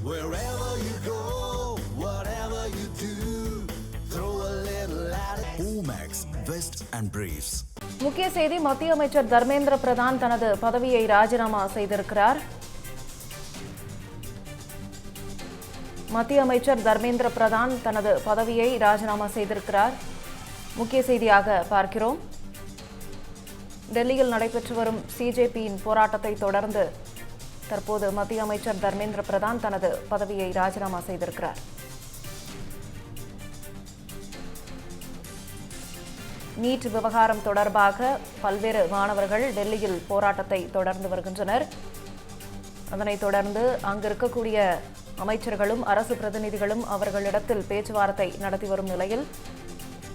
Wherever you go, whatever you do, throw a little at it. Omax, Vest and Briefs. முக்கிய செய்தி. மத்திய அமைச்சர் தர்மேந்திர பிரதான் தனது பதவியை ராஜினாமா செய்திருக்கிறார். மத்திய அமைச்சர் தர்மேந்திர பிரதான் தனது பதவியை ராஜினாமா செய்திருக்கிறார். முக்கிய செய்தியாக பார்க்கிறோம். டெல்லியில் நடைபெற்று வரும் சிஜேபியின் போராட்டத்தை தொடர்ந்து தற்போது மத்திய அமைச்சர் தர்மேந்திர பிரதான் தனது பதவியை ராஜினாமா செய்திருக்கிறார். நீட் விவகாரம் தொடர்பாக பல்வேறு மாணவர்கள் டெல்லியில் போராட்டத்தை தொடர்ந்து வருகின்றனர். அதனைத் தொடர்ந்து அங்கு இருக்கக்கூடிய அமைச்சர்களும் அரசு பிரதிநிதிகளும் அவர்களிடத்தில் பேச்சுவார்த்தை நடத்தி வரும் நிலையில்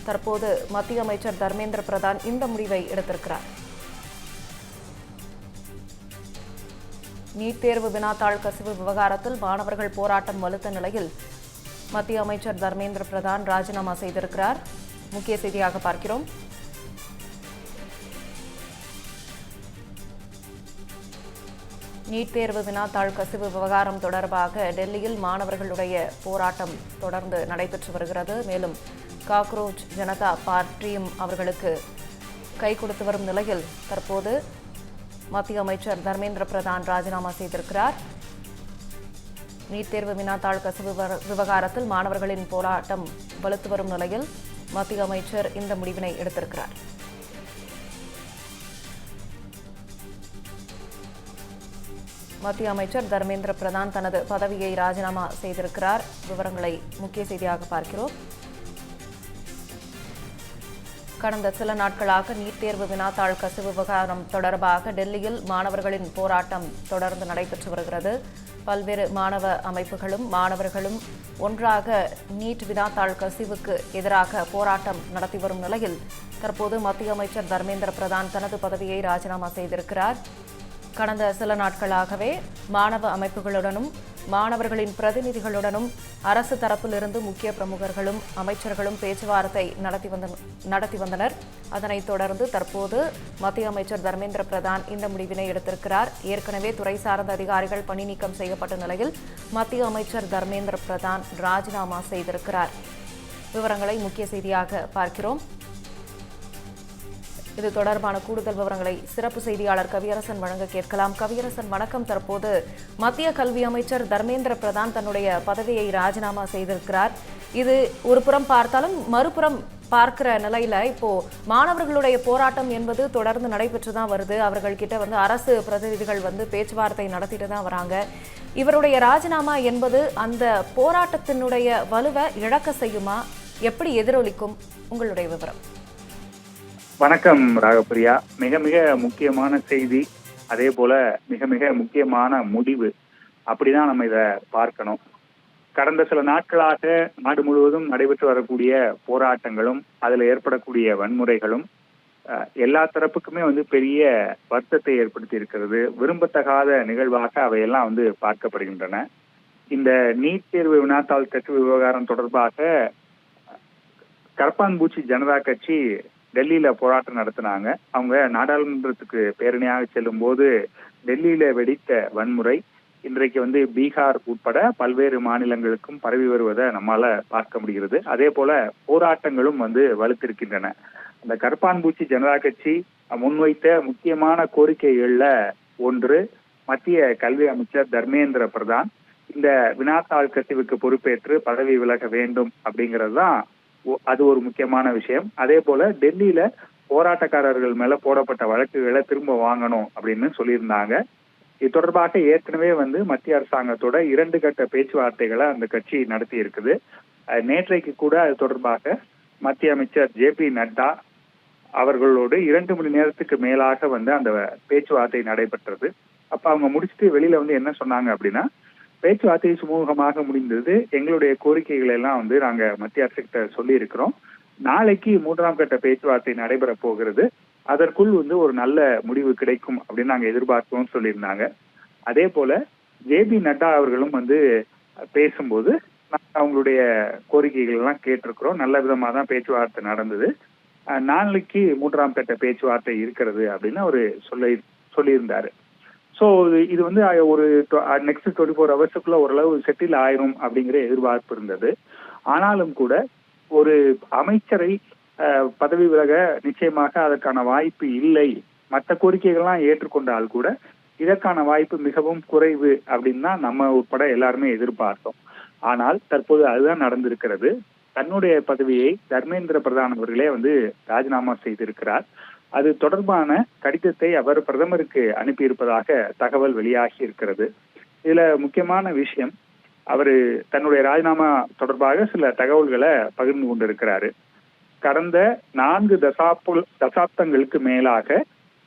தற்போது மத்திய அமைச்சர் தர்மேந்திர பிரதான் இந்த முடிவை எடுத்திருக்கிறார். நீட் தேர்வு வினாத்தாள் கசிவு விவகாரத்தில் மாணவர்கள் போராட்டம் வலுத்த நிலையில் மத்திய அமைச்சர் தர்மேந்திர பிரதான் ராஜினாமா செய்திருக்கிறார். முக்கிய செய்தியாக பார்க்கிறோம். நீட் தேர்வு வினாத்தாள் கசிவு விவகாரம் தொடர்பாக டெல்லியில் மாணவர்களுடைய போராட்டம் தொடர்ந்து நடைபெற்று வருகிறது. மேலும் காக்ரோச் ஜனதா பார்ட்டியும் அவர்களுக்கு கை கொடுத்து வரும் நிலையில் தற்போது மத்திய அமைச்சர் தர்மேந்திர பிரதான் ராஜினாமா செய்திருக்கிறார். நீட் தேர்வு வினாத்தாள் கசிவு விவகாரத்தில் மாணவர்களின் போராட்டம் வலுத்து வரும் நிலையில் மத்திய அமைச்சர் இந்த முடிவினை எடுத்திருக்கிறார். மத்திய அமைச்சர் தர்மேந்திர பிரதான் தனது பதவியை ராஜினாமா செய்திருக்கிறார். விவரங்களை முக்கிய செய்தியாக பார்க்கிறோம். கடந்த சில நாட்களாக நீட் தேர்வு வினாத்தாள் கசிவு விவகாரம் தொடர்பாக டெல்லியில் மாணவர்களின் போராட்டம் தொடர்ந்து நடைபெற்று வருகிறது. பல்வேறு மாணவ அமைப்புகளும் மாணவர்களும் ஒன்றாக நீட் வினாத்தாள் கசிவுக்கு எதிராக போராட்டம் நடத்தி வரும் நிலையில் தற்போது மத்திய அமைச்சர் தர்மேந்திர பிரதான் தனது பதவியை ராஜினாமா செய்திருக்கிறார். கடந்த சில நாட்களாகவே மாணவ அமைப்புகளுடனும் மாணவர்களின் பிரதிநிதிகளுடனும் அரசு தரப்பிலிருந்து முக்கிய பிரமுகர்களும் அமைச்சர்களும் பேச்சுவார்த்தை நடத்தி வந்தனர். அதனைத் தொடர்ந்து தற்போது மத்திய அமைச்சர் தர்மேந்திர பிரதான் இந்த முடிவினை எடுத்திருக்கிறார். ஏற்கனவே துறை சார்ந்த அதிகாரிகள் பணி நீக்கம் செய்யப்பட்ட நிலையில் மத்திய அமைச்சர் தர்மேந்திர பிரதான் ராஜினாமா செய்திருக்கிறார். விவரங்களை முக்கிய செய்தியாக பார்க்கிறோம். இது தொடர்பான கூடுதல் விவரங்களை சிறப்பு செய்தியாளர் கவியரசன் வழங்க கேட்கலாம். கவியரசன் வணக்கம். தற்போது மத்திய கல்வி அமைச்சர் தர்மேந்திர பிரதான் தன்னுடைய பதவியை ராஜினாமா செய்திருக்கிறார். இது ஒரு புறம் பார்த்தாலும் மறுபுறம் பார்க்கிற நிலையில இப்போ மாணவர்களுடைய போராட்டம் என்பது தொடர்ந்து நடைபெற்று தான் வருது. அவர்கள் கிட்ட அரசு பிரதிநிதிகள் பேச்சுவார்த்தை நடத்திட்டு தான் வராங்க. இவருடைய ராஜினாமா என்பது அந்த போராட்டத்தினுடைய வலுவை இழக்க செய்யுமா? எப்படி எதிரொலிக்கும்? உங்களுடைய விவரம். வணக்கம் ராகப்பிரியா. மிக மிக முக்கியமான செய்தி, அதே போல மிக மிக முக்கியமான முடிவு, அப்படிதான் நம்ம இதை பார்க்கணும். கடந்த சில நாட்களாக நாடு முழுவதும் நடைபெற்று வரக்கூடிய போராட்டங்களும் அதில் ஏற்படக்கூடிய வன்முறைகளும் எல்லா தரப்புக்குமே பெரிய வருத்தத்தை ஏற்படுத்தி இருக்கிறது. விரும்பத்தகாத நிகழ்வாக அவையெல்லாம் பார்க்கப்படுகின்றன. இந்த நீட் தேர்வு வினாத்தாள் கசிவு விவகாரம் தொடர்பாக கரப்பான்பூச்சி ஜனதா கட்சி டெல்லியில போராட்டம் நடத்தினாங்க. அவங்க நாடாளுமன்றத்துக்கு பேரணியாக செல்லும் போது டெல்லியில வெடித்த வன்முறை இன்றைக்கு பீகார் உட்பட பல்வேறு மாநிலங்களுக்கும் பரவி வருவதை நம்மால பார்க்க முடிகிறது. அதே போல போராட்டங்களும் வலுத்திருக்கின்றன. அந்த கரப்பான்பூச்சி ஜனதா கட்சி முன்வைத்த முக்கியமான கோரிக்கைகள்ல ஒன்று, மத்திய கல்வி அமைச்சர் தர்மேந்திர பிரதான் இந்த வினாத்தாள் கசிவுக்கு பொறுப்பேற்று பதவி விலக வேண்டும் அப்படிங்கிறது தான். அது ஒரு முக்கியமான விஷயம். அதே போல டெல்லியில போராட்டக்காரர்கள் மேல போடப்பட்ட வழக்குகளை திரும்ப வாங்கணும் அப்படின்னு சொல்லியிருந்தாங்க. இது தொடர்பாக ஏற்கனவே மத்திய அரசாங்கத்தோட 2 கட்ட பேச்சுவார்த்தைகளை அந்த கட்சி நடத்தி இருக்குது. நேற்றைக்கு கூட அது தொடர்பாக மத்திய அமைச்சர் JP நட்டா அவர்களோடு 2 மணி நேரத்துக்கு மேலாக அந்த பேச்சுவார்த்தை நடைபெற்றது. அப்ப அவங்க முடிச்சுட்டு வெளியில என்ன சொன்னாங்க அப்படின்னா, பேச்சுவார்த்தை சுமூகமாக முடிந்தது. எங்களுடைய கோரிக்கைகளை எல்லாம் நாங்க மத்திய அரசுகிட்ட சொல்லி இருக்கிறோம். நாளைக்கு 3ஆம் கட்ட பேச்சுவார்த்தை நடைபெற போகிறது. அதற்குள் ஒரு நல்ல முடிவு கிடைக்கும் அப்படின்னு நாங்க எதிர்பார்க்கிறோம் சொல்லியிருந்தாங்க. அதே போல JP நட்டா அவர்களும் பேசும்போது அவங்களுடைய கோரிக்கைகள் எல்லாம் கேட்டிருக்கிறோம். நல்ல விதமா தான் பேச்சுவார்த்தை நடந்தது. நாளைக்கு 3ஆம் கட்ட பேச்சுவார்த்தை இருக்கிறது அப்படின்னு அவரு சொல்லியிருந்தாரு. ஸோ இது வந்து ஒரு நெக்ஸ்ட் 24 ஹவர்ஸுக்குள்ள ஓரளவு செட்டில் ஆயிரும் அப்படிங்கிற எதிர்பார்ப்பு இருந்தது. ஆனாலும் கூட ஒரு அமைச்சரை பதவி விலக நிச்சயமாக அதற்கான வாய்ப்பு இல்லை. மற்ற கோரிக்கைகள்லாம் ஏற்றுக்கொண்டால் கூட இதற்கான வாய்ப்பு மிகவும் குறைவு அப்படின்னு தான் நம்ம உட்பட எல்லாருமே எதிர்பார்த்தோம். ஆனால் தற்போது அதுதான் நடந்திருக்கிறது. தன்னுடைய பதவியை தர்மேந்திர பிரதான் அவர்களே வந்து ராஜினாமா செய்திருக்கிறார். அது தொடர்பான கடிதத்தை அவர் பிரதமருக்கு அனுப்பியிருப்பதாக தகவல் வெளியாகி இருக்கிறது. இதுல முக்கியமான விஷயம், அவரு தன்னுடைய ராஜினாமா தொடர்பாக சில தகவல்களை பகிர்ந்து கொண்டிருக்கிறாரு. கடந்த 4 தசாப்தங்களுக்கு மேலாக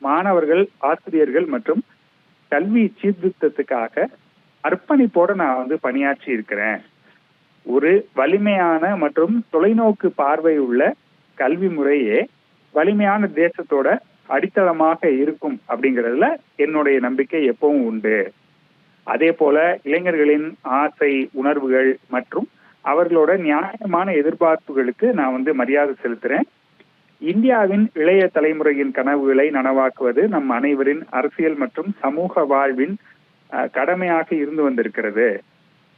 மாணவர்கள், ஆசிரியர்கள் மற்றும் கல்வி சீர்திருத்தத்துக்காக அர்ப்பணிப்போட நான் வந்து பணியாற்றி இருக்கிறேன். ஒரு வலிமையான மற்றும் தொலைநோக்கு பார்வை உள்ள கல்வி முறையே வலிமையான தேசத்தோட அடித்தளமாக இருக்கும் அப்படிங்கிறதுல என்னுடைய நம்பிக்கை எப்பவும் உண்டு. அதே போல இளைஞர்களின் ஆசை, உணர்வுகள் மற்றும் அவர்களோட நியாயமான எதிர்பார்ப்புகளுக்கு நான் வந்து மரியாதை செலுத்துறேன். இந்தியாவின் இளைய தலைமுறையின் கனவுகளை நனவாக்குவது நம் அனைவரின் அரசியல் மற்றும் சமூக வாழ்வின் கடமையாக இருந்து வந்திருக்கிறது.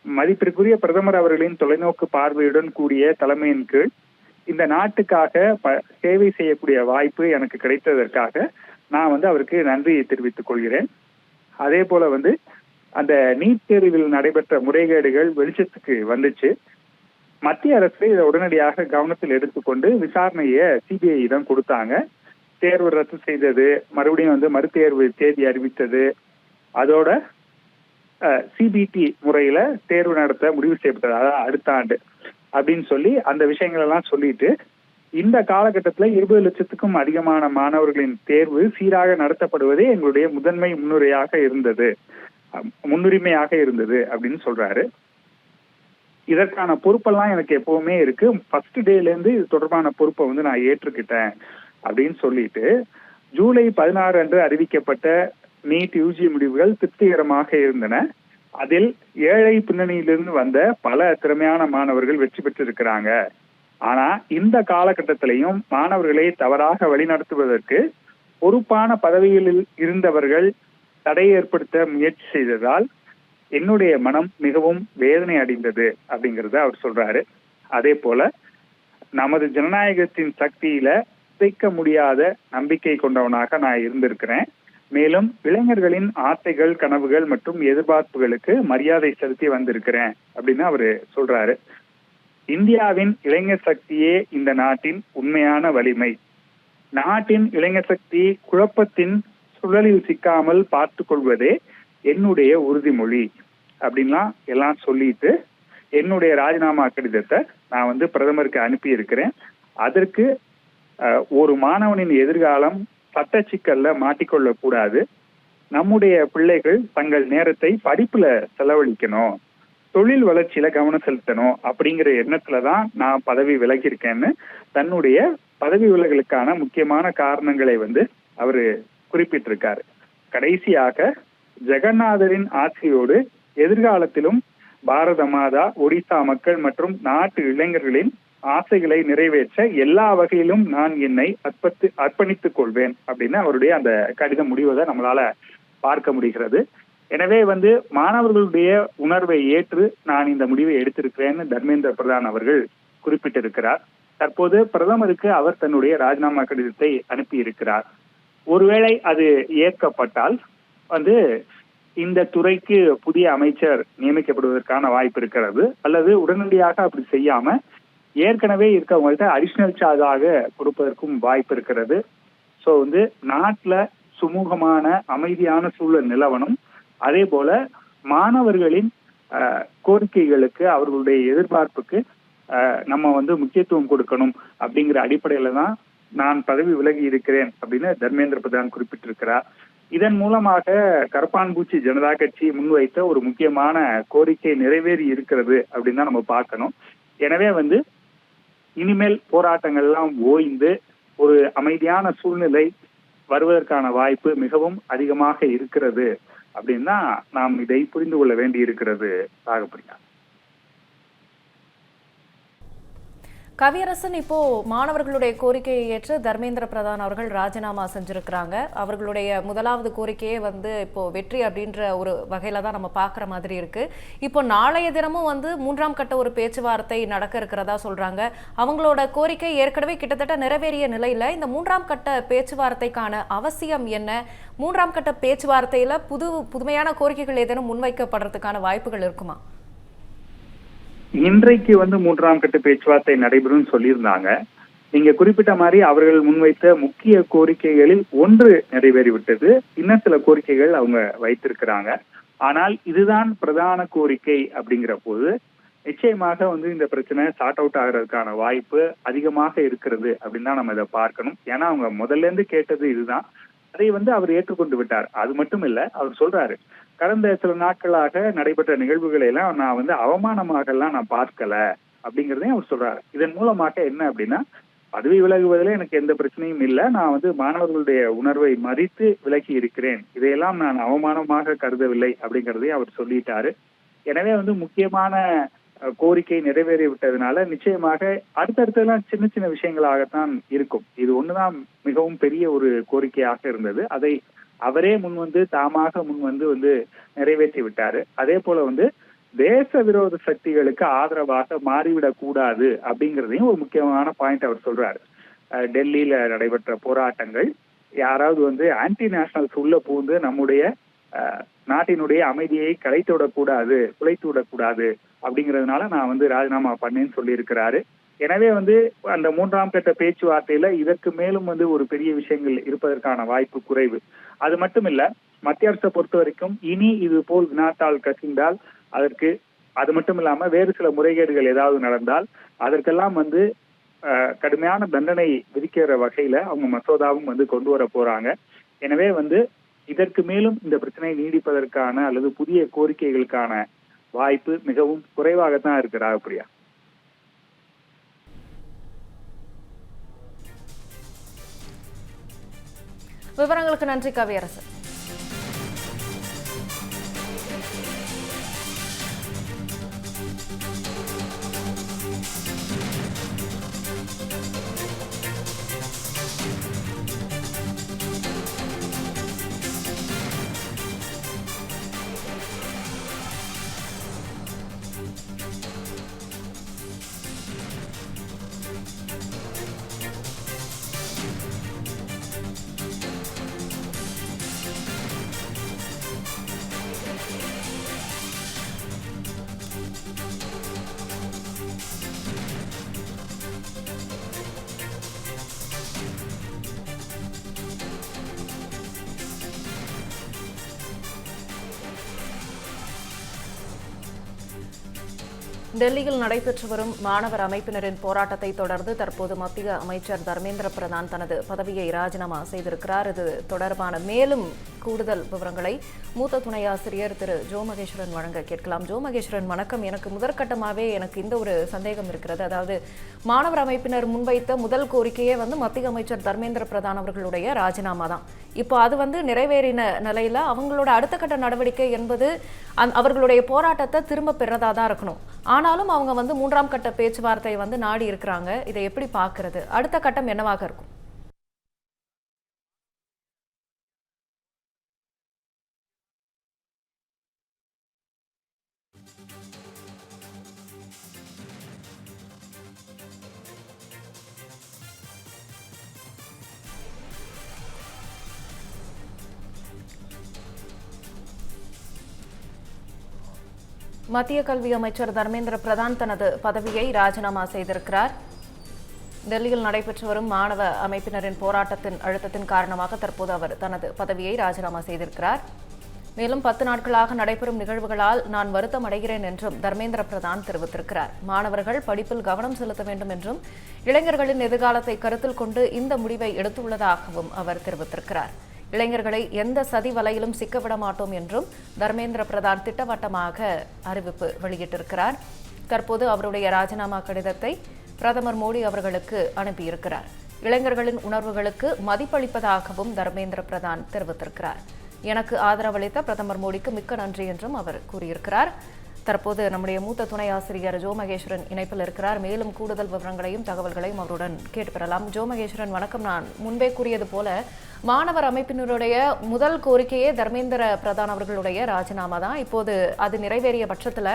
மதிப்பிற்குரிய பிரதமர் அவர்களின் தொலைநோக்கு பார்வையுடன் கூடிய தலைமையின் கீழ் இந்த நாட்டுக்காக சேவை செய்யக்கூடிய வாய்ப்பு எனக்கு கிடைத்ததற்காக நான் வந்து அவருக்கு நன்றி தெரிவித்துக் கொள்கிறேன். அதே போல வந்து அந்த நீட் தேர்வில் நடைபெற்ற முறைகேடுகள் வெளிச்சத்துக்கு வந்துச்சு. மத்திய அரசு இதை உடனடியாக கவனத்தில் எடுத்துக்கொண்டு விசாரணையை சிபிஐ தான் கொடுத்தாங்க. தேர்வு ரத்து செய்தது, மறுபடியும் வந்து மறுதேர்வு தேதி அறிவித்தது, அதோட சிபிடி முறையில தேர்வு நடத்த முடிவு செய்யப்பட்டது, அதாவது அடுத்த ஆண்டு அப்படின்னு சொல்லி அந்த விஷயங்கள் எல்லாம் சொல்லிட்டு இந்த காலகட்டத்துல 20 லட்சத்துக்கும் அதிகமான மாணவர்களின் தேர்வு சீராக நடத்தப்படுவதே எங்களுடைய முதன்மை முன்னுரிமையாக இருந்தது அப்படின்னு சொல்றாரு. இதற்கான பொறுப்பெல்லாம் எனக்கு எப்பவுமே இருக்கு. ஃபர்ஸ்ட் டேல இருந்து இது தொடர்பான பொறுப்பை வந்து நான் ஏற்றுக்கிட்டேன் அப்படின்னு சொல்லிட்டு ஜூலை 16 அன்று அறிவிக்கப்பட்ட நீட் யூஜி முடிவுகள் திருப்திகரமாக இருந்தன. அதில் ஏழை பின்னணியிலிருந்து வந்த பல திறமையான மாணவர்கள் வெற்றி பெற்றிருக்கிறாங்க. ஆனா இந்த காலகட்டத்திலையும் மாணவர்களை தவறாக வழிநடத்துவதற்கு பொறுப்பான பதவிகளில் இருந்தவர்கள் தடை ஏற்படுத்த முயற்சி செய்ததால் என்னுடைய மனம் மிகவும் வேதனை அடைந்தது அப்படிங்கறத அவர் சொல்றாரு. அதே போல நமது ஜனநாயகத்தின் சக்தியில சிதைக்க முடியாத நம்பிக்கை கொண்டவனாக நான் இருந்திருக்கிறேன். மேலும் இளைஞர்களின் ஆசைகள், கனவுகள் மற்றும் எதிர்பார்ப்புகளுக்கு மரியாதை செலுத்தி வந்திருக்கிறேன் அப்படின்னு அவரு சொல்றாரு. இந்தியாவின் இளைஞர் சக்தியே இந்த நாட்டின் உண்மையான வலிமை. நாட்டின் இளைஞர் சக்தி குழப்பத்தின் சுழலில் சிக்காமல் பார்த்து கொள்வதே என்னுடைய உறுதிமொழி அப்படின்லாம் எல்லாம் சொல்லிட்டு என்னுடைய ராஜினாமா கடிதத்தை நான் வந்து பிரதமருக்கு அனுப்பி இருக்கிறேன். அதற்கு ஒரு மாணவனின் எதிர்காலம் சட்ட சிக்கல்ல மாட்டிக்கொள்ள கூடாது. நம்முடைய பிள்ளைகள் தங்கள் நேரத்தை படிப்புல செலவழிக்கணும், தொழில் வளர்ச்சியில கவனம் செலுத்தணும் அப்படிங்கிற எண்ணத்துலதான் நான் பதவி விலகியிருக்கேன்னு தன்னுடைய பதவி விலகலுக்கான முக்கியமான காரணங்களை வந்து அவரு குறிப்பிட்டிருக்காரு. கடைசியாக ஜெகநாதரின் ஆட்சியோடு எதிர்காலத்திலும் பாரத மாதா, ஒடிசா மக்கள் மற்றும் நாட்டு இளைஞர்களின் ஆசைகளை நிறைவேற்ற எல்லா வகையிலும் நான் என்னை அர்ப்பணித்துக் கொள்வேன் அப்படின்னு அவருடைய அந்த கடிதம் முடிவதை நம்மளால பார்க்க முடிகிறது. எனவே வந்து மாணவர்களுடைய உணர்வை ஏற்று நான் இந்த முடிவை எடுத்திருக்கிறேன்னு தர்மேந்திர பிரதான் அவர்கள் குறிப்பிட்டிருக்கிறார். தற்போது பிரதமருக்கு அவர் தன்னுடைய ராஜினாமா கடிதத்தை அனுப்பி இருக்கிறார். ஒருவேளை அது ஏற்கப்பட்டால் வந்து இந்த துறைக்கு புதிய அமைச்சர் நியமிக்கப்படுவதற்கான வாய்ப்பு இருக்கிறது. அல்லது உடனடியாக அப்படி செய்யாம ஏற்கனவே இருக்கவங்கள்ட்ட அடிஷனல் சார்ஜாக கொடுப்பதற்கும் வாய்ப்பு இருக்கிறது. ஸோ வந்து நாட்டுல சுமூகமான அமைதியான சூழல் நிலவணும். அதே போல மாணவர்களின் கோரிக்கைகளுக்கு, அவர்களுடைய எதிர்பார்ப்புக்கு நம்ம வந்து முக்கியத்துவம் கொடுக்கணும் அப்படிங்கிற அடிப்படையில தான் நான் பதவி விலகி இருக்கிறேன் அப்படின்னு தர்மேந்திர பிரதான் குறிப்பிட்டிருக்கிறார். இதன் மூலமாக கரப்பான்பூச்சி ஜனதா கட்சி முன்வைத்த ஒரு முக்கியமான கோரிக்கை நிறைவேறி இருக்கிறது அப்படின்னு தான் நம்ம பார்க்கணும். எனவே வந்து இனிமேல் போராட்டங்கள் எல்லாம் ஓய்ந்து ஒரு அமைதியான சூழ்நிலை வருவதற்கான வாய்ப்பு மிகவும் அதிகமாக இருக்கிறது அப்படின்னா நாம் இதை புரிந்து கொள்ள வேண்டி இருக்கிறது. ராகப்பிரியா. கவியரசன், இப்போ மாணவர்களுடைய கோரிக்கையை ஏற்று தர்மேந்திர பிரதான் அவர்கள் ராஜினாமா செஞ்சிருக்கிறாங்க. அவர்களுடைய முதலாவது கோரிக்கையே இப்போ வெற்றி அப்படின்ற ஒரு வகையில தான் நம்ம பார்க்குற மாதிரி இருக்கு. இப்போ நாளைய தினமும் 3ஆம் கட்ட ஒரு பேச்சுவார்த்தை நடக்க இருக்கிறதா சொல்றாங்க. அவங்களோட கோரிக்கை ஏற்கனவே கிட்டத்தட்ட நிறைவேறிய நிலையில இந்த 3ஆம் கட்ட பேச்சுவார்த்தைக்கான அவசியம் என்ன? 3ஆம் கட்ட பேச்சுவார்த்தையில புதுமையான கோரிக்கைகள் ஏதேனும் முன்வைக்கப்படுறதுக்கான வாய்ப்புகள் இருக்குமா? இன்றைக்கு 3ஆம் கட்ட பேச்சுவார்த்தை நடைபெறும் சொல்லியிருந்தாங்க. நீங்க குறிப்பிட்ட மாதிரி அவர்கள் முன்வைத்த முக்கிய கோரிக்கைகளில் ஒன்று நிறைவேறிவிட்டது. இன்னும் சில கோரிக்கைகள் அவங்க வைத்திருக்கிறாங்க. ஆனால் இதுதான் பிரதான கோரிக்கை அப்படிங்கிற போது நிச்சயமாக இந்த பிரச்சனை சார்ட் அவுட் ஆகிறதுக்கான வாய்ப்பு அதிகமாக இருக்கிறது அப்படின்னு தான் நம்ம இதை பார்க்கணும். ஏன்னா அவங்க முதல்ல இருந்து கேட்டது இதுதான். அதை அவர் ஏற்றுக்கொண்டு விட்டார். அது மட்டும் இல்ல, அவர் சொல்றாரு, கடந்த சில நாட்களாக நடைபெற்ற நிகழ்வுகளை எல்லாம் நான் அவமானமாக எல்லாம் நான் பார்க்கல அப்படிங்கிறதையும் அவர் சொல்றாரு. இதன் மூலமாக என்ன அப்படின்னா, பதவி விலகுவதில் எனக்கு எந்த பிரச்சனையும் இல்லை, நான் மாணவர்களுடைய உணர்வை மதித்து விலகி இருக்கிறேன், இதையெல்லாம் நான் அவமானமாக கருதவில்லை அப்படிங்கிறதையும் அவர் சொல்லிட்டாரு. எனவே முக்கியமான கோரிக்கை நிறைவேறி விட்டதுனால நிச்சயமாக அடுத்தடுத்தெல்லாம் சின்ன சின்ன விஷயங்களாகத்தான் இருக்கும். இது ஒண்ணுதான் மிகவும் பெரிய ஒரு கோரிக்கையாக இருந்தது. அதை அவரே தாமாக நிறைவேற்றி விட்டாரு. அதே போல தேச விரோத சக்திகளுக்கு ஆதரவாக மாறிவிடக் கூடாது அப்படிங்கிறதையும் ஒரு முக்கியமான பாயிண்ட் அவர் சொல்றாரு. டெல்லியில நடைபெற்ற போராட்டங்கள் யாராவது ஆன்டி நேஷனல்ஸ் உள்ள பூந்து நம்முடைய நாட்டினுடைய அமைதியை குலைத்து விடக்கூடாது அப்படிங்கிறதுனால நான் ராஜினாமா பண்ணேன்னு சொல்லி இருக்கிறாரு. எனவே அந்த 3ஆம் கட்ட பேச்சுவார்த்தையில இதற்கு மேலும் ஒரு பெரிய விஷயங்கள் இருப்பதற்கான வாய்ப்பு குறைவு. அது மட்டும் இல்ல, மத்திய அரசை பொறுத்த வரைக்கும் இனி இது போல் வினாத்தாள் கசிந்தால் அதற்கு, அது மட்டும் இல்லாம வேறு சில முறைகேடுகள் ஏதாவது நடந்தால் அதற்கெல்லாம் கடுமையான தண்டனை விதிக்கிற வகையில அவங்க மசோதாவும் கொண்டு வர போறாங்க. எனவே இதற்கு மேலும் இந்த பிரச்சனை நீடிப்பதற்கான அல்லது புதிய கோரிக்கைகளுக்கான வாய்ப்பு மிகவும் குறைவாகத்தான் இருக்கு. ராகப்பிரியா, விவரங்களுக்கு நன்றி கவியரசன். டெல்லியில் நடைபெற்று வரும் மாணவர் அமைப்பினரின் போராட்டத்தை தொடர்ந்து தற்போது மத்திய அமைச்சர் தர்மேந்திர பிரதான் தனது பதவியை ராஜினாமா செய்திருக்கிறார். இது தொடர்பான மேலும் கூடுதல் விவரங்களை மூத்த துணை ஆசிரியர் திரு ஜோ மகேஸ்வரன் வழங்க கேட்கலாம். ஜோ மகேஸ்வரன், வணக்கம். எனக்கு முதற்கட்டமாகவே இந்த ஒரு சந்தேகம் இருக்கிறது. அதாவது மாணவர் அமைப்பினர் முன்வைத்த முதல் கோரிக்கையே மத்திய அமைச்சர் தர்மேந்திர பிரதான் அவர்களுடைய ராஜினாமா தான். இப்போ அது நிறைவேறின நிலையில அவங்களோட அடுத்த கட்ட நடவடிக்கை என்பது அவர்களுடைய போராட்டத்தை திரும்ப பெறதா தான் இருக்கணும். ஆனாலும் அவங்க 3ஆம் கட்ட பேச்சுவார்த்தை நாடி இருக்கிறாங்க. இதை எப்படி பார்க்கிறது? அடுத்த கட்டம் என்னவாக இருக்கும்? மத்திய கல்வி அமைச்சர் தர்மேந்திர பிரதான் தனது பதவியை ராஜினாமா செய்திருக்கிறார். டெல்லியில் நடைபெற்று வரும் மாணவ அமைப்பினரின் போராட்டத்தின் அழுத்தத்தின் காரணமாக தற்போது அவர் தனது பதவியை ராஜினாமா செய்திருக்கிறார். மேலும் 10 நாட்களாக நடைபெறும் நிகழ்வுகளால் நான் வருத்தம் அடைகிறேன் என்றும் தர்மேந்திர பிரதான் தெரிவித்திருக்கிறார். மாணவர்கள் படிப்பில் கவனம் செலுத்த வேண்டும் என்றும் இளைஞர்களின் எதிர்காலத்தை கருத்தில் கொண்டு இந்த முடிவை எடுத்துள்ளதாகவும் அவர் தெரிவித்திருக்கிறார். இளைஞர்களை எந்த சதி வலையிலும் சிக்கவிட மாட்டோம் என்றும் தர்மேந்திர பிரதான் திட்டவட்டமாக அறிவிப்பு வெளியிட்டிருக்கிறார். தற்போது அவருடைய ராஜினாமா கடிதத்தை பிரதமர் மோடி அவர்களுக்கு அனுப்பியிருக்கிறார். இளைஞர்களின் உணர்வுகளுக்கு மதிப்பளிப்பதாகவும் தர்மேந்திர பிரதான் தெரிவித்திருக்கிறார். எனக்கு ஆதரவளித்த பிரதமர் மோடிக்கு மிக்க நன்றி என்றும் அவர் கூறியிருக்கிறார். தற்போது நம்முடைய மூத்த துணை ஆசிரியர் ஜோ மகேஸ்வரன் இணைப்பில் இருக்கிறார். மேலும் கூடுதல் விவரங்களையும் தகவல்களையும் அவருடன் கேட்டு பெறலாம். ஜோ மகேஸ்வரன் வணக்கம். நான் முன்பே கூறியது போல மாணவர் அமைப்பினருடைய முதல் கோரிக்கையே தர்மேந்திர பிரதான் அவர்களுடைய ராஜினாமா தான். இப்போது அது நிறைவேறிய பட்சத்தில்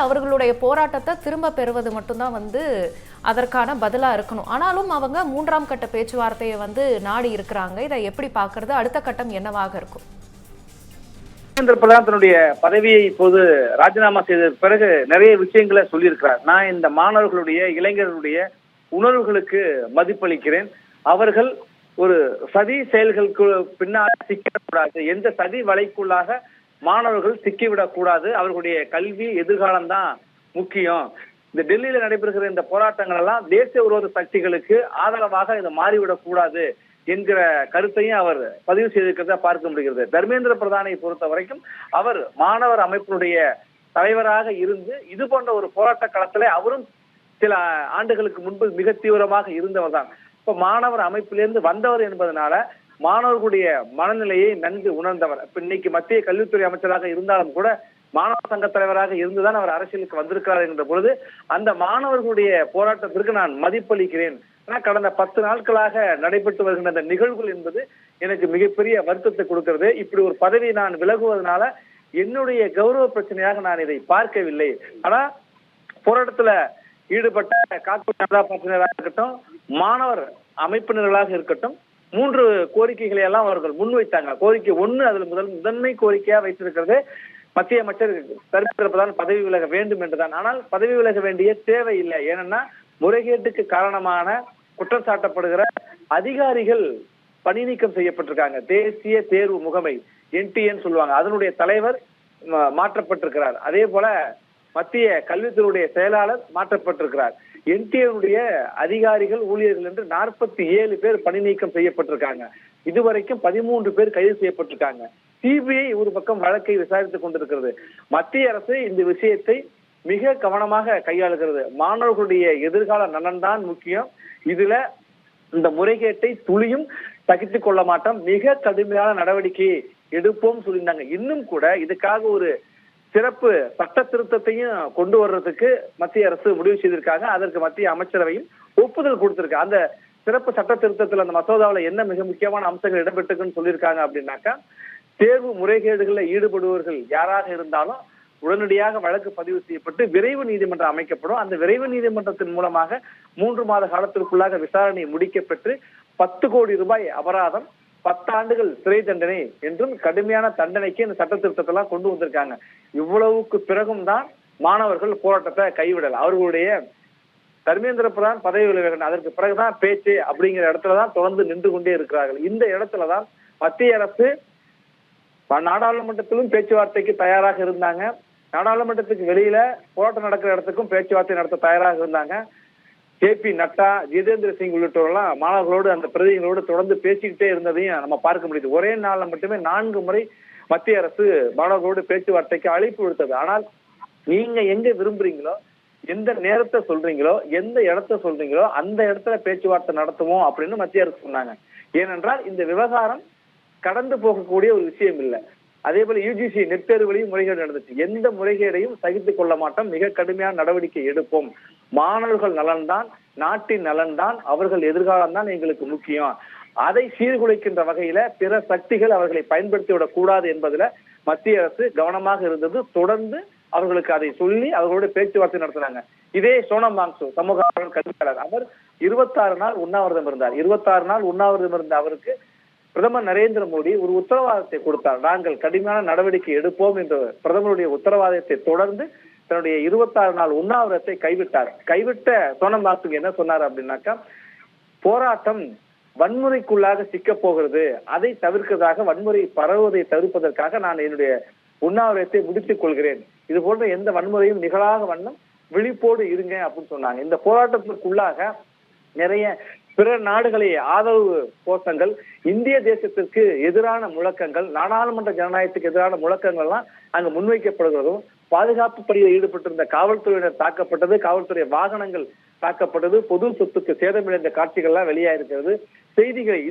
அவர்களுடைய போராட்டத்தை திரும்ப பெறுவது மட்டும்தான் அதற்கான பதிலா இருக்கணும். ஆனாலும் அவங்க 3ஆம் கட்ட பேச்சுவார்த்தையை நாடி இருக்கிறாங்க. இதை எப்படி பார்க்கறது? அடுத்த கட்டம் என்னவாக இருக்கும்? தர்மேந்திர பிரதான் தன்னுடைய பதவியை இப்போது ராஜினாமா செய்த பிறகு நிறைய விஷயங்களை சொல்லியிருக்கிறார். நான் இந்த மாணவர்களுடைய இளைஞர்களுடைய உணர்வுகளுக்கு மதிப்பளிக்கிறேன். அவர்கள் ஒரு சதி செயல்களுக்கு பின்னால் சிக்கிவிடக்கூடாது, எந்த சதி வலைக்குள்ளாக மாணவர்கள் சிக்கிவிடக் கூடாது. அவர்களுடைய கல்வி எதிர்காலம் தான் முக்கியம். இந்த டெல்லியில நடைபெறுகிற இந்த போராட்டங்கள் எல்லாம் தேசிய விரோத சக்திகளுக்கு ஆதரவாக இதை மாறிவிடக் கூடாது என்கிற கருத்தையும் அவர் பதிவு செய்திருக்கிறதா பார்க்க முடிகிறது. தர்மேந்திர பிரதானை பொறுத்த வரைக்கும் அவர் மாணவர் அமைப்பினுடைய தலைவராக இருந்து இது போன்ற ஒரு போராட்ட களத்துல அவரும் சில ஆண்டுகளுக்கு முன்பு மிக தீவிரமாக இருந்தவர் தான். இப்ப மாணவர் அமைப்பிலிருந்து வந்தவர் என்பதனால மாணவர்களுடைய மனநிலையை நன்கு உணர்ந்தவர். இப்ப இன்னைக்கு மத்திய கல்வித்துறை அமைச்சராக இருந்தாலும் கூட மாணவர் சங்க தலைவராக இருந்துதான் அவர் அரசியலுக்கு வந்திருக்கிறார் என்ற பொழுது அந்த மாணவர்களுடைய போராட்டத்திற்கு நான் மதிப்பளிக்கிறேன். ஆனா கடந்த 10 நாட்களாக நடைபெற்று வருகின்ற அந்த நிகழ்வுகள் என்பது எனக்கு மிகப்பெரிய வருத்தத்தை கொடுக்கிறது. இப்படி ஒரு பதவி நான் விலகுவதனால என்னுடைய கௌரவ பிரச்சனையாக நான் இதை பார்க்கவில்லை. ஆனா போராட்டத்துல ஈடுபட்ட காக்கூர் பிரச்சனைகளாக இருக்கட்டும், மாணவர் அமைப்பினர்களாக இருக்கட்டும், 3 கோரிக்கைகளை எல்லாம் அவர்கள் முன்வைத்தாங்க. கோரிக்கை 1 அதுல முதன்மை கோரிக்கையா வைத்திருக்கிறது மத்திய அமைச்சர் தர்மேந்திர பிரதான் பதவி விலக வேண்டும் என்றுதான். ஆனால் பதவி விலக வேண்டிய தேவை இல்லை. ஏன்னா முறைகேட்டுக்கு காரணமான குற்றம் சாட்டப்படுகிற அதிகாரிகள் பணி நீக்கம் செய்யப்பட்டிருக்காங்க. தேசிய தேர்வு முகமை NTN சொல்லுவாங்க, அதனுடைய தலைவர் மாற்றப்பட்டிருக்கிறார். அதே போல மத்திய கல்வித்துறையுடைய செயலாளர் மாற்றப்பட்டிருக்கிறார். NTN அதிகாரிகள் ஊழியர்கள் என்று 47 பேர் பணி நீக்கம் செய்யப்பட்டிருக்காங்க. இதுவரைக்கும் 13 பேர் கைது செய்யப்பட்டிருக்காங்க. CBI ஒரு பக்கம் வழக்கை விசாரித்துக் கொண்டிருக்கிறது. மத்திய அரசு இந்த விஷயத்தை மிக கவனமாக கையாளுகிறது. மாணவர்களுடைய எதிர்கால நலன் தான் முக்கியம். இதுல இந்த முறைகேட்டை துளியும் சகித்துக் கொள்ள மாட்டோம், மிக கடுமையான நடவடிக்கை எடுப்போம் சொல்லியிருந்தாங்க. இன்னும் கூட இதுக்காக ஒரு சிறப்பு சட்ட திருத்தத்தையும் கொண்டு வர்றதுக்கு மத்திய அரசு முடிவு செய்திருக்காங்க. அதற்கு மத்திய அமைச்சரவையும் ஒப்புதல் கொடுத்திருக்கு. அந்த சிறப்பு சட்ட திருத்தத்தில் அந்த மசோதாவில் என்ன மிக முக்கியமான அம்சங்கள் இடம்பெற்றுக்குன்னு சொல்லியிருக்காங்க அப்படின்னாக்கா, தேர்வு முறைகேடுகளில் ஈடுபடுபவர்கள் யாராக இருந்தாலும் உடனடியாக வழக்கு பதிவு செய்யப்பட்டு விரைவு நீதிமன்றம் அமைக்கப்படும். அந்த விரைவு நீதிமன்றத்தின் மூலமாக 3 மாத காலத்திற்குள்ளாக விசாரணை முடிக்கப்பெற்று 10 கோடி ரூபாய் அபராதம், 10 ஆண்டுகள் சிறை தண்டனை என்றும் கடுமையான தண்டனைக்கு இந்த சட்ட திருத்தத்தை எல்லாம் கொண்டு வந்திருக்காங்க. இவ்வளவுக்கு பிறகும் தான் மாணவர்கள் போராட்டத்தை கைவிடல. அவர்களுடைய தர்மேந்திர பிரதான் பதவி விலக அதற்கு பிறகுதான் பேச்சு அப்படிங்கிற இடத்துலதான் தொடர்ந்து நின்று கொண்டே இருக்கிறார்கள். இந்த இடத்துலதான் மத்திய அரசு நாடாளுமன்றத்திலும் பேச்சுவார்த்தைக்கு தயாராக இருந்தாங்க. நாடாளுமன்றத்துக்கு வெளியில போராட்டம் நடக்கிற இடத்துக்கும் பேச்சுவார்த்தை நடத்த தயாராக இருந்தாங்க. JP நட்டா, ஜிதேந்திர சிங் உள்ளிட்டவரெல்லாம் மாணவர்களோடு அந்த பிரதிகளோடு தொடர்ந்து பேசிக்கிட்டே இருந்ததையும் நம்ம பார்க்க முடியுது. ஒரே நாள்ல மட்டுமே 4 முறை மத்திய அரசு மாணவர்களோடு பேச்சுவார்த்தைக்கு அழைப்பு விடுத்தது. ஆனால் நீங்க எங்க விரும்புறீங்களோ, எந்த நேரத்தை சொல்றீங்களோ, எந்த இடத்த சொல்றீங்களோ அந்த இடத்துல பேச்சுவார்த்தை நடத்துவோம் அப்படின்னு மத்திய அரசு சொன்னாங்க. ஏனென்றால் இந்த விவகாரம் கடந்து போகக்கூடிய ஒரு விஷயம் இல்லை. அதே போல UGC நெட் தேர்வுகளையும் முறைகேடு நடந்துச்சு. எந்த முறைகேடையும் சகித்துக் கொள்ள மாட்டோம், மிக கடுமையான நடவடிக்கை எடுப்போம். மாணவர்கள் நலன்தான், நாட்டின் நலன்தான், அவர்கள் எதிர்காலம் தான் எங்களுக்கு முக்கியம். அதை சீர்குலைக்கின்ற வகையில பிற சக்திகள் அவர்களை பயன்படுத்தி விடக் கூடாது என்பதுல மத்திய அரசு கவனமாக இருந்தது. தொடர்ந்து அவர்களுக்கு அதை சொல்லி அவர்களோட பேச்சுவார்த்தை நடத்தினாங்க. இதே சோனம் வாங்சு சமூக கல்வியாளர், அவர் 26 நாள் உண்ணாவிரதம் இருந்தார். 26 நாள் உண்ணாவிரதம் இருந்த அவருக்கு பிரதமர் நரேந்திர மோடி ஒரு உத்தரவாதத்தை கொடுத்தார். நாங்கள் கடுமையான நடவடிக்கை எடுப்போம் என்ற பிரதமருடைய உத்தரவாதத்தை தொடர்ந்து தன்னுடைய 26 நாள் உண்ணாவிரதத்தை கைவிட்டார். கைவிட்ட சோனம் வாங்சுக் என்ன சொன்னார் அப்படின்னாக்கா, போராட்டம் வன்முறைக்குள்ளாக சிக்க போகிறது, அதை தவிர்க்கிறதாக, வன்முறை பரவுவதை தவிர்ப்பதற்காக நான் என்னுடைய உண்ணாவிரதத்தை முடித்துக் கொள்கிறேன். இது போன்ற எந்த வன்முறையும் நிகழாத வண்ணம் விழிப்போடு இருங்க அப்படின்னு சொன்னாங்க. இந்த போராட்டத்திற்குள்ளாக நிறைய பிற நாடுகளை ஆதரவு கோஷங்கள், இந்திய தேசத்திற்கு எதிரான முழக்கங்கள், நாடாளுமன்ற ஜனநாயகத்துக்கு எதிரான முழக்கங்கள் எல்லாம் அங்கு முன்வைக்கப்படுகிறதும், பாதுகாப்பு பணியில் ஈடுபட்டிருந்த காவல்துறையினர் தாக்கப்பட்டது, காவல்துறை வாகனங்கள் தாக்கப்பட்டது, பொது சொத்துக்கு சேதமிழந்த காட்சிகள்லாம் வெளியாயிருக்கிறது. செய்திகளை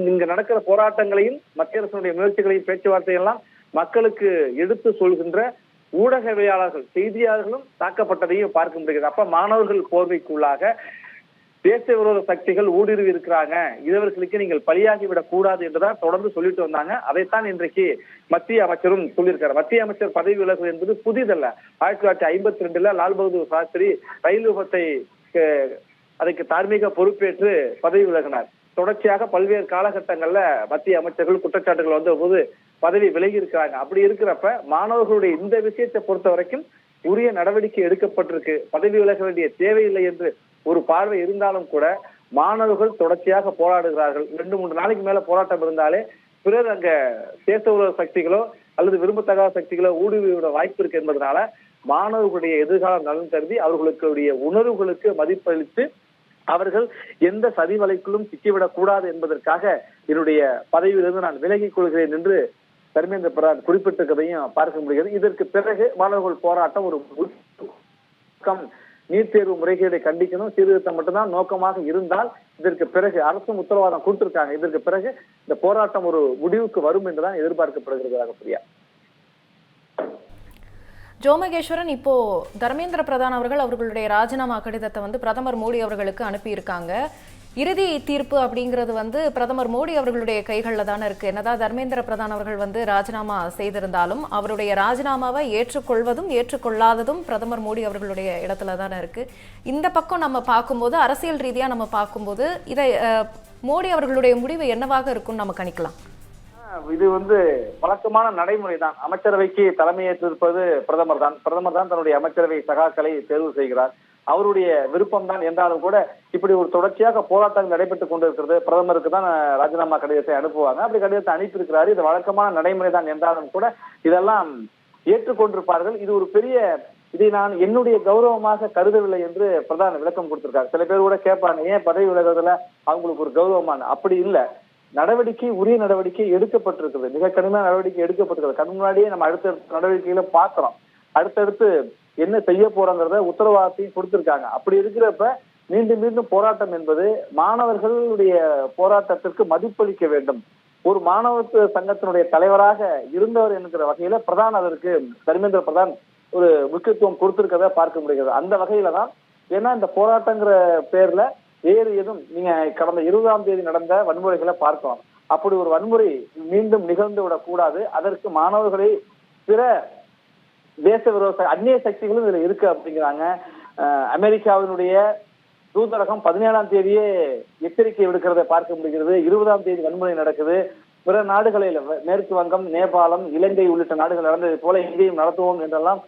இங்க நடக்கிற போராட்டங்களையும் மத்திய அரசுடைய முயற்சிகளையும் பேச்சுவார்த்தையெல்லாம் மக்களுக்கு எடுத்து சொல்கின்ற ஊடகவியலாளர்கள் செய்தியாளர்களும் தாக்கப்பட்டதையும் பார்க்க முடிகிறது. அப்ப மாணவர்கள் போர்வைக்குள்ளாக தேசிய விரோத சக்திகள் ஊடுருவி இருக்கிறாங்க, இவர்களுக்கு நீங்கள் பலியாகிவிடக் கூடாது என்றுதான் தொடர்ந்து சொல்லிட்டு வந்தாங்க. அதைத்தான் இன்றைக்கு மத்திய அமைச்சரும் சொல்லியிருக்காரு. மத்திய அமைச்சர் பதவி விலகுவது என்பது புதிதல்ல. 1952 லால் பகதூர் சாஸ்திரி ரயில் விபத்தை அதுக்கு தார்மீக பொறுப்பேற்று பதவி விலகினார். தொடர்ச்சியாக பல்வேறு காலகட்டங்கள்ல மத்திய அமைச்சர்கள் குற்றச்சாட்டுகள் வந்த போது பதவி விலகி இருக்கிறாங்க. அப்படி இருக்கிறப்ப மாணவர்களுடைய இந்த விஷயத்தை பொறுத்த வரைக்கும் உரிய நடவடிக்கை எடுக்கப்பட்டிருக்கு, பதவி விலக வேண்டிய தேவையில்லை என்று ஒரு பார்வை இருந்தாலும் கூட மாணவர்கள் தொடர்ச்சியாக போராடுகிறார்கள். 2-3 நாளைக்கு மேல போராட்டம் இருந்தாலே பிறர் அங்க தேச விரோத சக்திகளோ அல்லது விரும்பத்தகாத சக்திகளோ ஊடுருவிட வாய்ப்பு இருக்கு என்பதனால மாணவர்களுடைய எதிர்காலம் நலன் கருதி அவர்களுடைய உணர்வுகளுக்கு மதிப்பளித்து அவர்கள் எந்த சதி வலைக்குள்ளும் சிக்கிவிடக் கூடாது என்பதற்காக என்னுடைய பதவியிலிருந்து நான் விலகிக் கொள்கிறேன் என்று தர்மேந்திர பிரதான் குறிப்பிட்டிருக்கதையும் பார்க்க முடிகிறது. இதற்கு பிறகு மாணவர்கள் போராட்டம் ஒரு நீட் தேர்வு முறைகேடை கண்டிக்கணும், சீர்திருத்தம் மட்டும்தான் நோக்கமாக இருந்தால் இதற்கு பிறகு அரசும் உத்தரவாதம் கொடுத்திருக்காங்க. இதற்கு பிறகு இந்த போராட்டம் ஒரு முடிவுக்கு வரும் என்றுதான் எதிர்பார்க்கப்படுகிறது. பிரியா. ஜோ மகேஸ்வரன், இப்போ தர்மேந்திர பிரதான் அவர்கள் அவர்களுடைய ராஜினாமா கடிதத்தை வந்து பிரதமர் மோடி அவர்களுக்கு அனுப்பியிருக்காங்க. இறுதி தீர்ப்பு அப்படிங்கிறது வந்து பிரதமர் மோடி அவர்களுடைய கைகளில் தானே இருக்கு. என்னதான் தர்மேந்திர பிரதான் அவர்கள் வந்து ராஜினாமா செய்திருந்தாலும் அவருடைய ராஜினாமாவை ஏற்றுக்கொள்வதும் ஏற்றுக்கொள்ளாததும் பிரதமர் மோடி அவர்களுடைய இடத்துல தானே இருக்கு. இந்த பக்கம் நம்ம பார்க்கும்போது அரசியல் ரீதியா நம்ம பார்க்கும்போது இதை மோடி அவர்களுடைய முடிவு என்னவாக இருக்கும்னு நம்ம கணிக்கலாம். இது வழக்கமான நடைமுறை தான். அமைச்சரவைக்கு தலைமையேற்றிருப்பது பிரதமர் தான். பிரதமர் தான் தன்னுடைய அமைச்சரவை சகாக்களை தேர்வு செய்கிறார். அவருடைய விருப்பம் தான் என்றாலும் கூட இப்படி ஒரு தொடர்ச்சியாக போராட்டங்கள் நடைபெற்றுக் கொண்டிருக்கிறது. பிரதமருக்கு தான் ராஜினாமா கடிதத்தை அனுப்புவாங்க. அப்படி கடிதத்தை அனுப்பியிருக்கிறாரு. இது வழக்கமான நடைமுறை தான் என்றாலும் கூட இதெல்லாம் ஏற்றுக்கொண்டிருப்பார்கள். இது ஒரு பெரிய இதை நான் என்னுடைய கௌரவமாக கருதவில்லை என்று பிரதான் விளக்கம் கொடுத்திருக்காரு. சில பேர் கூட கேட்பாங்க, ஏன் பதவி விலகுறதுல அவங்களுக்கு ஒரு கௌரவமான? அப்படி இல்லை, உரிய நடவடிக்கை எடுக்கப்பட்டிருக்கிறது. மிக கடுமையான நடவடிக்கை எடுக்கப்பட்டிருக்கிறது. கண் முன்னாடியே நம்ம அடுத்தடுத்த நடவடிக்கைகளை பார்க்கிறோம். அடுத்தடுத்து என்ன செய்ய போறோங்கிறத உத்தரவாதத்தையும் கொடுத்திருக்காங்க. அப்படி இருக்கிறப்ப மீண்டும் மீண்டும் போராட்டம் என்பது மாணவர்களுடைய போராட்டத்திற்கு மதிப்பளிக்க வேண்டும். ஒரு மாணவர் சங்கத்தினுடைய தலைவராக இருந்தவர் என்கிற வகையில பிரதான் அதற்கு தர்மேந்திர பிரதான் ஒரு முக்கியத்துவம் கொடுத்திருக்கிறத பார்க்க முடிகிறது. அந்த வகையில தான், ஏன்னா இந்த போராட்டங்கிற பேர்ல வேறு எதுவும் நீங்க கடந்த 20ஆம் தேதி நடந்த வன்முறைகளை பார்க்கலாம். அப்படி ஒரு வன்முறை மீண்டும் நிகழ்ந்து விடக்கூடாது. அதற்கு மாணவர்களை பிற தேச விரோத அந்நிய சக்திகளும் இதுல இருக்கு அப்படிங்கிறாங்க. அமெரிக்காவினுடைய தூதரகம் 17ஆம் தேதியே எச்சரிக்கை விடுக்கிறத பார்க்க முடிகிறது. 20ஆம் தேதி வன்முறை நடக்குது. பிற நாடுகளில் மேற்கு வங்கம், நேபாளம், இலங்கை உள்ளிட்ட நாடுகள் நடந்ததை போல இங்கேயும் நடத்துவோம் என்றெல்லாம்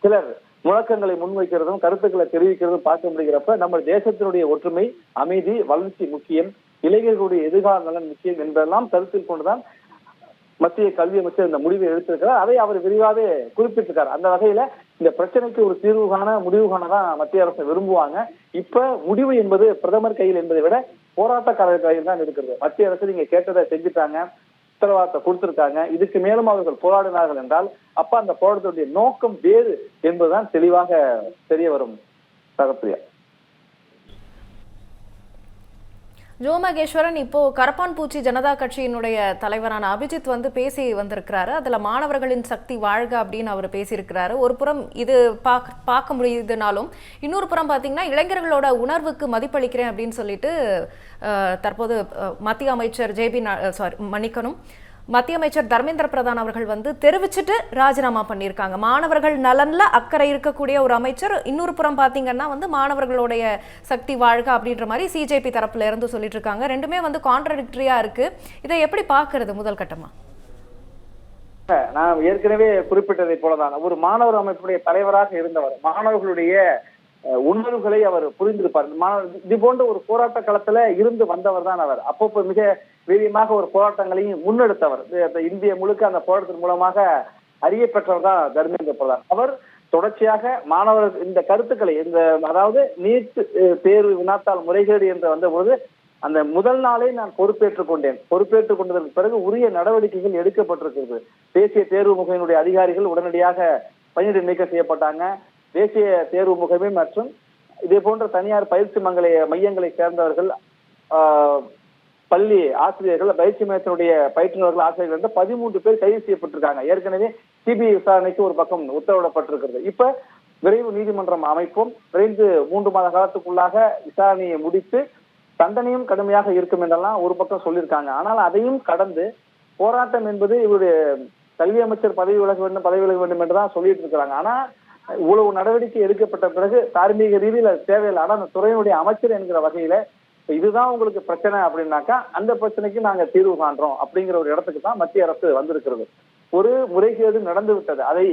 சிலர் முழக்கங்களை முன்வைக்கிறதும் கருத்துக்களை தெரிவிக்கிறதும் பார்க்க முடிகிறப்ப நம்ம தேசத்தினுடைய ஒற்றுமை, அமைதி, வளர்ச்சி முக்கியம், இளைஞர்களுடைய எதிர்கால நலன் முக்கியம் என்பதெல்லாம் கருத்தில் கொண்டுதான் மத்திய கல்வி அமைச்சர் இந்த முடிவை எடுத்திருக்கிறார். அதை அவர் விரிவாகவே குறிப்பிட்டிருக்கார். அந்த வகையில இந்த பிரச்சனைக்கு ஒரு தீர்வு காண, முடிவு காணதான் மத்திய அரசு விரும்புவாங்க. இப்ப முடிவு என்பது பிரதமர் கையில் என்பதை விட போராட்டக்காரர் கையில் தான் இருக்கிறது. மத்திய அரசு நீங்க கேட்டதை செஞ்சுட்டாங்க, உத்தரவாதத்தை கொடுத்திருக்காங்க. இதுக்கு மேலும் அவர்கள் போராடினார்கள் என்றால் அப்ப அந்த போராட்டத்துடைய நோக்கம் வேறு என்பதுதான் தெளிவாக தெரிய வரும். தகப்பிரியா. ஜோ மகேஸ்வரன், இப்போ கரப்பான் பூச்சி ஜனதா கட்சியினுடைய தலைவரான அபிஜித் பேசி வந்திருக்கிறாரு. அதுல மாணவர்களின் சக்தி வாழ்க அப்படின்னு அவர் பேசியிருக்கிறாரு. ஒரு புறம் இது பார்க்க முடியுதுனாலும் இன்னொரு புறம் பார்த்தீங்கன்னா இளைஞர்களோட உணர்வுக்கு மதிப்பளிக்கிறேன் அப்படின்னு சொல்லிட்டு தற்போது மத்திய அமைச்சர் மத்திய அமைச்சர் தர்மேந்திர பிரதான் அவர்கள் தெரிவிச்சுட்டு ராஜினாமா பண்ணியிருக்காங்க. மாணவர்கள் நலன்ல அக்கறை இருக்கக்கூடிய ஒரு அமைச்சர். இன்னொரு புறம் பாத்தீங்கன்னா மாணவர்களுடைய சக்தி வாழ்க அப்படின்ற மாதிரி சிஜேபி தரப்புல இருந்து சொல்லிட்டு இருக்காங்க. ரெண்டுமே கான்ட்ரடிக்டரியா இருக்கு. இதை எப்படி பாக்குறது? முதல் கட்டமா நான் ஏற்கனவே குறிப்பிட்டதை போலதான் ஒரு மாணவர் அமைப்புடைய தலைவராக இருந்தவர். மாணவர்களுடைய உணர்வுகளை அவர் புரிந்திருப்பார். இது போன்ற ஒரு போராட்ட களத்துல இருந்து வந்தவர் தான் அவர். அப்பப்போ மிக வீரியமாக ஒரு போராட்டங்களையும் முன்னெடுத்தவர். இந்திய முழுக்க அந்த போராட்டத்தின் மூலமாக அறியப்பெற்றவர் தான் தர்மேந்திர பிரதான். அவர் தொடர்ச்சியாக மாணவர் இந்த கருத்துக்களை அதாவது நீட் தேர்வு வினாத்தாள் முறைகேடு என்று வந்தபோது அந்த முதல் நாளே நான் பொறுப்பேற்றுக் கொண்டதற்கு பிறகு உரிய நடவடிக்கைகள் எடுக்கப்பட்டிருக்கிறது. தேசிய தேர்வு முகமையினுடைய அதிகாரிகள் உடனடியாக பணியிட நீக்கம் செய்யப்பட்டாங்க. தேசிய தேர்வு முகமை மற்றும் இதே போன்ற தனியார் பயிற்சி மையங்களை சேர்ந்தவர்கள், பள்ளி ஆசிரியர்கள், பயிற்சி மையத்தினுடைய பயிற்றுநர்கள், ஆசிரியர்கள் 13 பேர் கைது செய்யப்பட்டிருக்காங்க. ஏற்கனவே சிபிஐ விசாரணைக்கு ஒரு பக்கம் உத்தரவிடப்பட்டிருக்கிறது. இப்ப விரைவு நீதிமன்றம் அமைப்போம், விரைந்து 3 மாத காலத்துக்குள்ளாக விசாரணையை முடித்து தண்டனையும் கடுமையாக இருக்கும் என்றெல்லாம் ஒரு பக்கம் சொல்லியிருக்காங்க. ஆனால் அதையும் கடந்து போராட்டம் என்பது இவருடைய கல்வி அமைச்சர் பதவி விலக வேண்டும் என்றுதான் சொல்லிட்டு இருக்கிறாங்க. ஆனா இவ்வளவு நடவடிக்கை எடுக்கப்பட்ட பிறகு தார்மீக ரீதியில் அது தேவையில்லை. ஆனா அந்த துறையினுடைய அமைச்சர் என்கிற வகையில இதுதான் உங்களுக்கு பிரச்சனை அப்படின்னாக்கா அந்த பிரச்சனைக்கு நாங்க தீர்வு காண்றோம் அப்படிங்கிற ஒரு இடத்துக்கு தான் மத்திய அரசு வந்திருக்கிறது. ஒரு முறைகேடு நடந்து விட்டது, அதை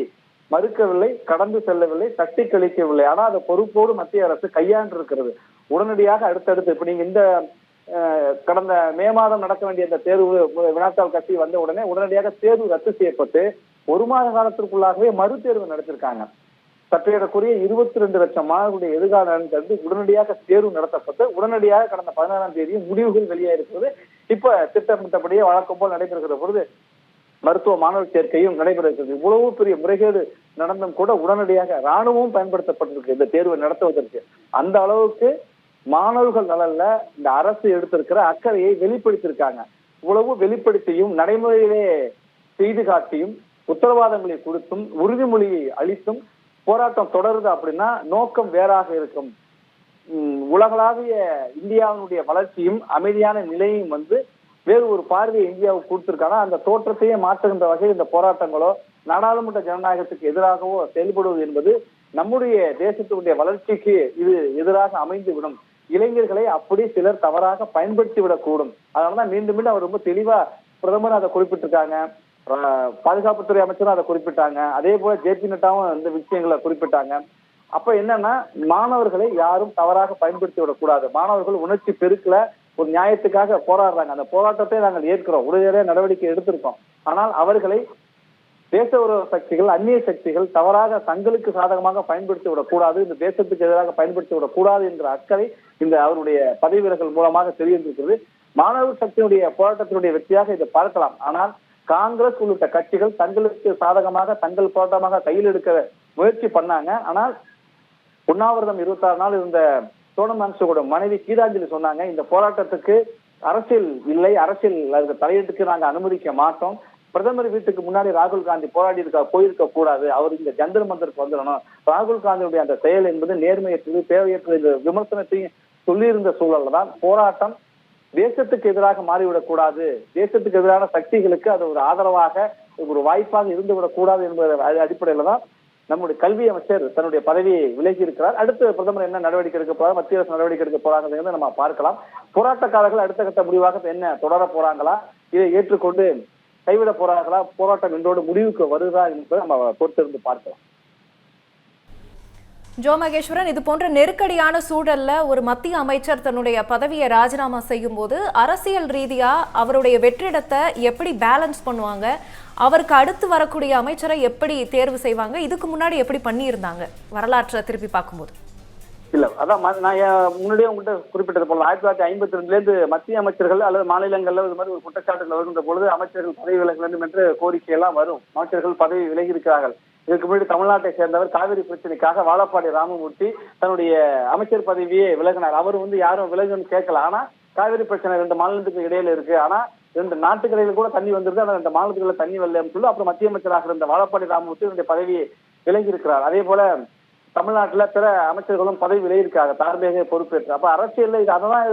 மறுக்கவில்லை, கடந்து செல்லவில்லை, தட்டி கழிக்கவில்லை. ஆனா அதை பொறுப்போடு மத்திய அரசு கையாண்டு இருக்கிறது. உடனடியாக அடுத்தடுத்து இப்ப நீங்க இந்த கடந்த மே மாதம் நடக்க வேண்டிய இந்த தேர்வு வினாத்தாள் கட்சி வந்த உடனடியாக தேர்வு ரத்து செய்யப்பட்டு 1 மாத காலத்திற்குள்ளாகவே மறு தேர்வு நடத்திருக்காங்க. சற்றேறக்குரிய 22 லட்சம் மாணவர்களுடைய எதிர்காலம் கருதி உடனடியாக தேர்வு நடத்தப்பட்டு உடனடியாக கடந்த 16ஆம் தேதி முடிவுகள் வெளியாயிருக்கிறது. இப்ப திட்டமிட்டபடியே வழக்கம் போல் நடைபெறுகிற பொழுது மருத்துவ மாணவர் சேர்க்கையும் நடைபெறுகிறது. இவ்வளவு பெரிய முறைகேடு நடந்தும் கூட உடனடியாக ராணுவம் பயன்படுத்தப்பட்டிருக்கு இந்த தேர்வை நடத்துவதற்கு. அந்த அளவுக்கு மாணவர்கள் நலன்ல இந்த அரசு எடுத்திருக்கிற அக்கறையை வெளிப்படுத்தியிருக்காங்க. இவ்வளவு வெளிப்படுத்தியும் நடைமுறையிலே செய்து காட்டியும் உத்தரவாதங்களை கொடுத்தும் உறுதிமொழியை அளித்தும் போராட்டம் தொடருது அப்படின்னா நோக்கம் வேறாக இருக்கும். உலகளாவிய இந்தியாவினுடைய வளர்ச்சியும் அமைதியான நிலையும் வேறு ஒரு பார்வையை இந்தியாவுக்கு கொடுத்திருக்காங்க. அந்த தோற்றத்தையே மாற்றுகின்ற வகையில் இந்த போராட்டங்களோ நாடாளுமன்ற ஜனநாயகத்துக்கு எதிராகவோ செயல்படுவது என்பது நம்முடைய தேசத்தினுடைய வளர்ச்சிக்கு இது எதிராக அமைந்துவிடும். இளைஞர்களை அப்படி சிலர் தவறாக பயன்படுத்தி விடக்கூடும். அதனாலதான் மீண்டும் மீண்டும் அவர் ரொம்ப தெளிவா பிரதமர் அதை குறிப்பிட்டிருக்காங்க, பாதுகாப்புத்துறை அமைச்சரும் அதை குறிப்பிட்டாங்க, அதே போல ஜே.பி. நட்டாவும் இந்த விஷயங்களை குறிப்பிட்டாங்க. அப்ப என்னன்னா மாணவர்களை யாரும் தவறாக பயன்படுத்தி விடக்கூடாது. மாணவர்கள் உணர்ச்சி பெருக்கல ஒரு நியாயத்துக்காக போராடுறாங்க. அந்த போராட்டத்தை நாங்கள் ஏற்கிறோம், உடனடியாக நடவடிக்கை எடுத்திருக்கோம். ஆனால் அவர்களை தேச விரோத சக்திகள், அந்நிய சக்திகள் தவறாக தங்களுக்கு சாதகமாக பயன்படுத்தி விடக்கூடாது, இந்த தேசத்துக்கு எதிராக பயன்படுத்தி விடக்கூடாது என்கிற அக்கறை இந்த அவருடைய பதவி விலகல் மூலமாக தெரிந்திருக்கிறது. மாணவர் சக்தியினுடைய போராட்டத்தினுடைய வெற்றியாக இதை பார்க்கலாம். ஆனால் காங்கிரஸ் உள்ளிட்ட கட்சிகள் தங்களுக்கு சாதகமாக தங்கள் போராட்டமாக கையில் எடுக்க முயற்சி பண்ணாங்க. ஆனால் உண்ணாவிரதம் 26 நாள் இருந்த சோனம் வாங்சுக்கோட மனைவி கீதாஞ்சலி சொன்னாங்க, இந்த போராட்டத்துக்கு அரசியல் இல்லை, அரசியல் அதுக்கு தலையீட்டுக்கு நாங்க அனுமதிக்க மாட்டோம். பிரதமர் வீட்டுக்கு முன்னாடி ராகுல் காந்தி போயிருக்க கூடாது, அவர் இந்த ஜந்தர் மந்தருக்கு வந்துடணும். ராகுல் காந்தியுடைய அந்த செயல் என்பது நேர்மையற்றது, தேவையற்றது விமர்சனத்தையும் சொல்லியிருந்த சூழல்ல தான் போராட்டம் தேசத்துக்கு எதிராக மாறிவிடக் கூடாது, தேசத்துக்கு எதிரான சக்திகளுக்கு அது ஒரு ஆதரவாக ஒரு வாய்ப்பாக இருந்துவிடக் கூடாது என்பது அடிப்படையில தான் நம்முடைய கல்வி அமைச்சர் தன்னுடைய பதவியை விலகி இருக்கிறார். அடுத்து பிரதமர் என்ன நடவடிக்கை எடுக்க போறாங்க, மத்திய அரசு நடவடிக்கை எடுக்க போறாங்கிறத நம்ம பார்க்கலாம். போராட்டக்காரர்கள் அடுத்த கட்ட முடிவாக என்ன தொடர போறாங்களா, இதை ஏற்றுக்கொண்டு கைவிட போறாங்களா, போராட்டம் என்றோடு முடிவுக்கு வருதா என்பதை நம்ம பொறுத்திருந்து பார்க்கலாம். ஜோ மகேஸ்வரன், இது போன்ற நெருக்கடியான சூழல்ல ஒரு மத்திய அமைச்சர் தன்னுடைய பதவியை ராஜினாமா செய்யும் போது அரசியல் ரீதியா அவருடைய வெற்றிடத்தை எப்படி பேலன்ஸ் பண்ணுவாங்க, அவருக்கு அடுத்து வரக்கூடிய அமைச்சரை எப்படி தேர்வு செய்வாங்க, இதுக்கு முன்னாடி எப்படி பண்ணியிருந்தாங்க வரலாற்றை திருப்பி பார்க்கும்போது? இல்ல அதான் நான் முன்னாடியே உங்கள்கிட்ட குறிப்பிட்டது போல 1952 மத்திய அமைச்சர்கள் அல்லது மாநிலங்கள்ல இது மாதிரி ஒரு குற்றச்சாட்டுகள் வருகின்ற பொழுது அமைச்சர்கள் பதவி விலக வேண்டும் என்று கோரிக்கை எல்லாம் வரும். அமைச்சர்கள் பதவி விலகி இருக்கிறார்கள். இதுக்கு முன்னாடி தமிழ்நாட்டை சேர்ந்தவர் காவிரி பிரச்சனைக்காக வாழப்பாடி ராமமூர்த்தி தன்னுடைய அமைச்சர் பதவியே விலகினார். அவர் யாரும் விலகுன்னு கேட்கல. ஆனா காவிரி பிரச்சனை 2 மாநிலத்துக்கு இடையில இருக்கு, ஆனா 2 நாட்டுக்கு இடையில கூட தண்ணி வந்துருது, ஆனா 2 மாநிலத்துக்குள்ள தண்ணி வரலன்னு சொல்லி அப்புறம் மத்திய அமைச்சராக இருந்த வாழப்பாடி ராமமூர்த்தி தன்னுடைய பதவியை விலகி இருக்கிறார். அதே போல தமிழ்நாட்டுல பிற அமைச்சர்களும் பதவி விலகியிருக்காங்க, தார்மீக பொறுப்பேற்று. அப்ப அரசியல் இது அததான்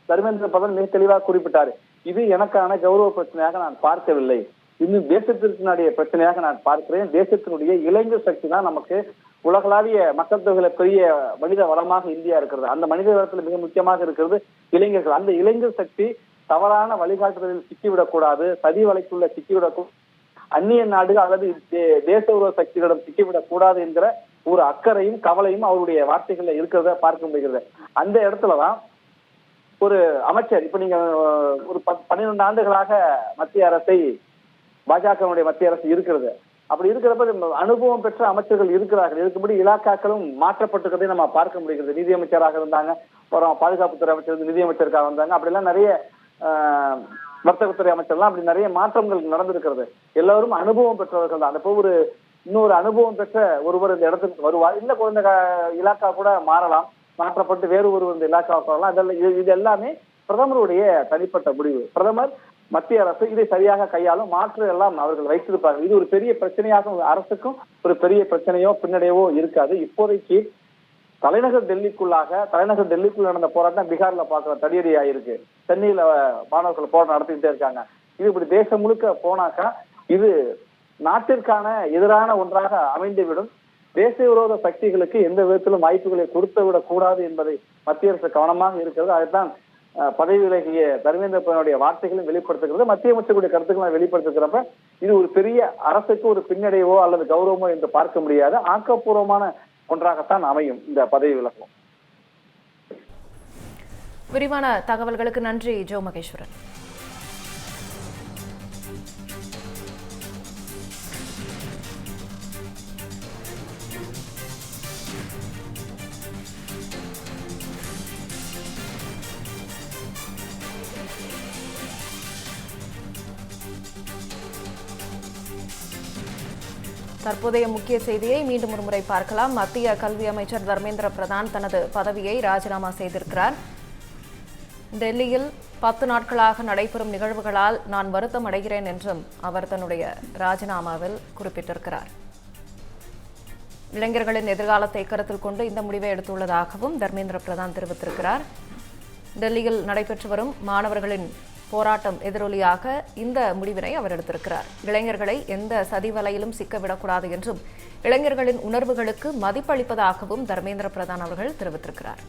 தர்மேந்திர பிரதான் மிக தெளிவாக குறிப்பிட்டாரு. இது எனக்கான கௌரவ பிரச்சனையாக நான் பார்க்கவில்லை, இன்னும் தேசத்திற்குடைய பிரச்சனையாக நான் பார்க்கிறேன். தேசத்தினுடைய இளைஞர் சக்தி தான் நமக்கு உலகளாவிய மக்கள் தொகையில பெரிய மனித வளமாக இந்தியா இருக்கிறது. அந்த மனித வளத்துல மிக முக்கியமாக இருக்கிறது இளைஞர்கள். அந்த இளைஞர் சக்தி தவறான வழிகாட்டுதலில் சிக்கிவிடக்கூடாது, சதி வலைக்குள்ள சிக்கிவிடக்கூடாது, அந்நிய நாடுகள் அல்லது தேச விரோத சக்திகளிடம் சிக்கிவிடக் கூடாது என்கிற ஒரு அக்கறையும் கவலையும் அவருடைய வார்த்தைகள்ல இருக்கிறத பார்க்க முடிகிறது. அந்த இடத்துலதான் ஒரு அமைச்சர், இப்ப நீங்க ஒரு 12 ஆண்டுகளாக மத்திய அரசை பாஜகவுடைய மத்திய அரசு இருக்கிறது. அப்படி இருக்கிறப்ப அனுபவம் பெற்ற அமைச்சர்கள் இருக்கிறார்கள். இதுக்கும்படி இலாக்காக்களும் மாற்றப்பட்டிருக்கிறதை நம்ம பார்க்க முடிகிறது. நிதியமைச்சராக இருந்தாங்க, அப்புறம் பாதுகாப்புத்துறை அமைச்சர் நிதியமைச்சருக்காக வந்தாங்க. அப்படிலாம் நிறைய வர்த்தகத்துறை அமைச்சர்லாம் அப்படி நிறைய மாற்றங்கள் நடந்திருக்கிறது. எல்லாரும் அனுபவம் பெற்றவர்கள் தான். அந்த இன்னொரு அனுபவம் பெற்ற ஒருவர் இந்த இடத்துக்கு வருவார், இல்ல குழந்தை இலாக்கா கூட மாறலாம், மாற்றப்பட்டு வேறு ஒருவர் இந்த இலாக்காவுக்கு வரலாம். இது எல்லாமே பிரதமருடைய தனிப்பட்ட முடிவு. பிரதமர் மத்திய அரசு இதை சரியாக கையாளும், மாற்று எல்லாம் அவர்கள் வைத்திருப்பார்கள். இது ஒரு பெரிய பிரச்சனையாக அரசுக்கும் ஒரு பெரிய பிரச்சனையோ பின்னடைவோ இருக்காது. இப்போதைக்கு தலைநகர் டெல்லிக்குள் நடந்த போராட்டம் பீகார்ல பாக்குற தடியடி ஆயிருக்கு. சென்னையில மாணவர்கள் போராட்டம் நடத்திக்கிட்டே இருக்காங்க. இது இப்படி தேசம் முழுக்க போனாக்கா இது நாட்டிற்கான எதிரான ஒன்றாக அமைந்துவிடும். தேசிய விரோத சக்திகளுக்கு எந்த விதத்திலும் வாய்ப்புகளை கொடுத்து விடக் கூடாது என்பதை மத்திய அரசு கவனமாக இருக்கிறது. அதைத்தான் பதவி விலகிய தர்மேந்திர பிரதானுடைய வார்த்தைகளும் வெளிப்படுத்துகிறது, மத்திய அமைச்சருடைய கருத்துக்களை வெளிப்படுத்துகிறப்ப இது ஒரு பெரிய அரசுக்கு ஒரு பின்னடைவோ அல்லது கௌரவமோ என்று பார்க்க முடியாத ஆக்கப்பூர்வமான ஒன்றாகத்தான் அமையும் இந்த பதவி விலகம். விரிவான தகவல்களுக்கு நன்றி ஜோ மகேஸ்வரன். தற்போதைய முக்கிய செய்தியை மீண்டும் ஒருமுறை பார்க்கலாம். மத்திய கல்வி அமைச்சர் தர்மேந்திர பிரதான் தனது பதவியை ராஜினாமா செய்திருக்கிறார். டெல்லியில் 10 நாட்களாக நடைபெறும் நிகழ்வுகளால் நான் வருத்தம் அடைகிறேன் என்றும் அவர் தன்னுடைய ராஜினாமாவில் குறிப்பிட்டிருக்கிறார். இளைஞர்களின் எதிர்காலத்தை கருத்தில் கொண்டு இந்த முடிவை எடுத்துள்ளதாகவும் தர்மேந்திர பிரதான் தெரிவித்திருக்கிறார். டெல்லியில் நடைபெற்று வரும் மாணவர்களின் போராட்டம் எதிரொலியாக இந்த முடிவினை அவர் எடுத்திருக்கிறார். இளைஞர்களை எந்த சதிவலையிலும் சிக்கவிடக்கூடாது என்றும் இளைஞர்களின் உணர்வுகளுக்கு மதிப்பளிப்பதாகவும் தர்மேந்திர பிரதான் அவர்கள் தெரிவித்திருக்கிறார்.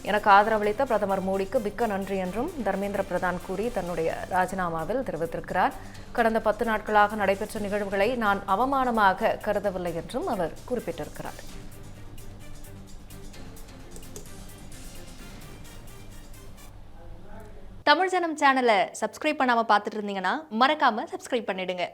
எனக்கு ஆதரவளித்த பிரதமர் மோடிக்கு மிக்க நன்றி என்றும் தர்மேந்திர பிரதான் கூறி தன்னுடைய ராஜினாமாவில் தெரிவித்திருக்கிறார். கடந்த 10 நாட்களாக நடைபெற்ற நிகழ்வுகளை நான் அவமானமாக கருதவில்லை என்றும் அவர் குறிப்பிட்டிருக்கிறார். தமிழ் ஜனம் சேனலை சப்ஸ்கிரைப் பண்ணாம பார்த்துட்டு இருந்தீங்கன்னா மறக்காம சப்ஸ்கிரைப் பண்ணிடுங்க.